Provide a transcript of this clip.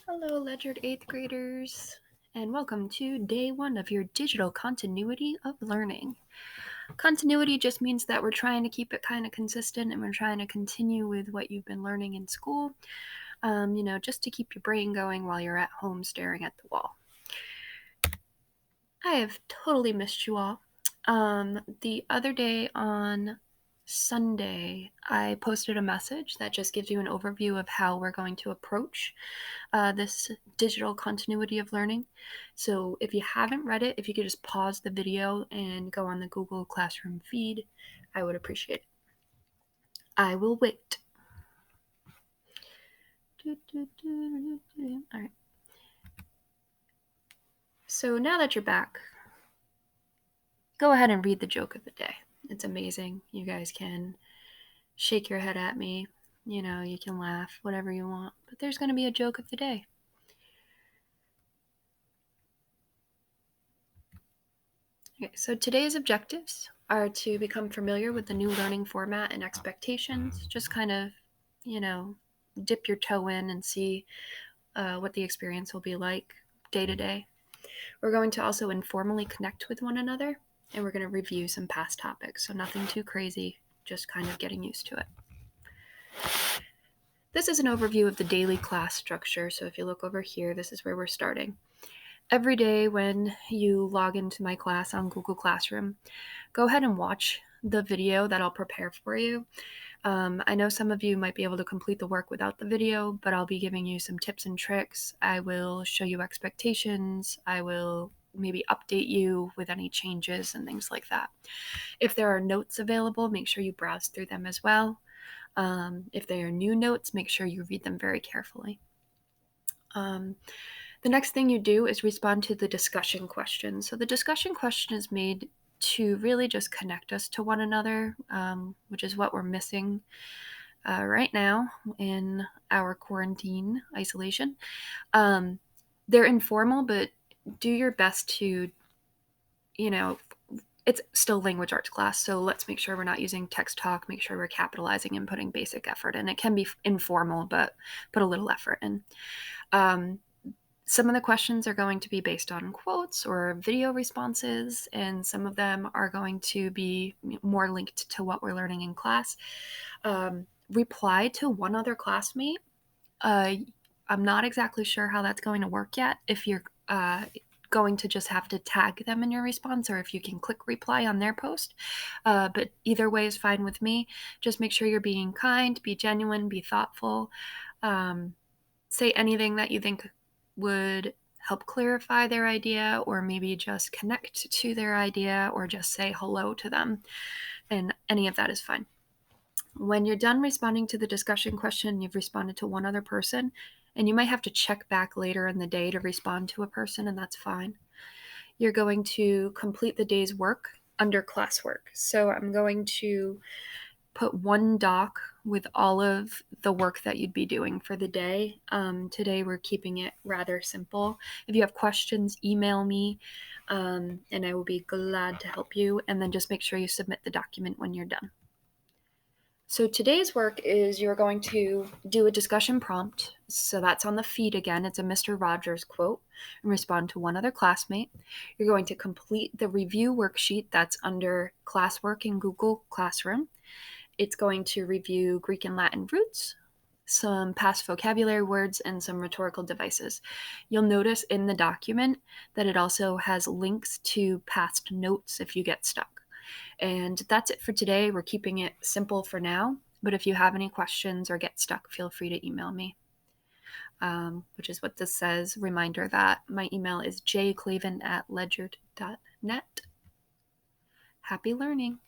Hello, Ledgered 8th graders, and welcome to day 1 of your digital continuity of learning. Continuity just means that we're trying to keep it kind of consistent and we're trying to continue with what you've been learning in school, just to keep your brain going while you're at home staring at the wall. I have totally missed you all. The other day on Sunday, I posted a message that just gives you an overview of how we're going to approach this digital continuity of learning. So if you haven't read it, if you could just pause the video and go on the Google Classroom feed, I would appreciate it. I will wait. All right. So now that you're back, go ahead and read the joke of the day. It's amazing. You guys can shake your head at me. You can laugh, whatever you want. But there's going to be a joke of the day. Okay, so today's objectives are to become familiar with the new learning format and expectations. Just kind of, dip your toe in and see what the experience will be like day to day. We're going to also informally connect with one another, and we're going to review some past topics. So nothing too crazy, just kind of getting used to it. This is an overview of the daily class structure. So if you look over here, this is where we're starting. Every day when you log into my class on Google Classroom, go ahead and watch the video that I'll prepare for you. I know some of you might be able to complete the work without the video, but I'll be giving you some tips and tricks. I will show you expectations. I will maybe update you with any changes and things like that. If there are notes available, make sure you browse through them as well. If they are new notes, make sure you read them very carefully. The next thing you do is respond to the discussion question. So the discussion question is made to really just connect us to one another, which is what we're missing right now in our quarantine isolation. They're informal, but do your best to, it's still language arts class, so let's make sure we're not using text talk, make sure we're capitalizing and putting basic effort in. It can be informal, but put a little effort in. Some of the questions are going to be based on quotes or video responses, and some of them are going to be more linked to what we're learning in class. Reply to one other classmate. I'm not exactly sure how that's going to work yet. If you're going to just have to tag them in your response, or if you can click reply on their post. But either way is fine with me. Just make sure you're being kind, be genuine, be thoughtful. Say anything that you think would help clarify their idea, or maybe just connect to their idea, or just say hello to them. And any of that is fine. When you're done responding to the discussion question, you've responded to one other person, and you might have to check back later in the day to respond to a person, and that's fine. You're going to complete the day's work under classwork. So I'm going to put one doc with all of the work that you'd be doing for the day. Today we're keeping it rather simple. If you have questions, email me, and I will be glad to help you. And then just make sure you submit the document when you're done. So today's work is you're going to do a discussion prompt. So that's on the feed again. It's a Mr. Rogers quote, and respond to one other classmate. You're going to complete the review worksheet that's under classwork in Google Classroom. It's going to review Greek and Latin roots, some past vocabulary words, and some rhetorical devices. You'll notice in the document that it also has links to past notes if you get stuck. And that's it for today. We're keeping it simple for now, but if you have any questions or get stuck, feel free to email me, which is what this says. Reminder that my email is jclaven@ledgered.net. Happy learning.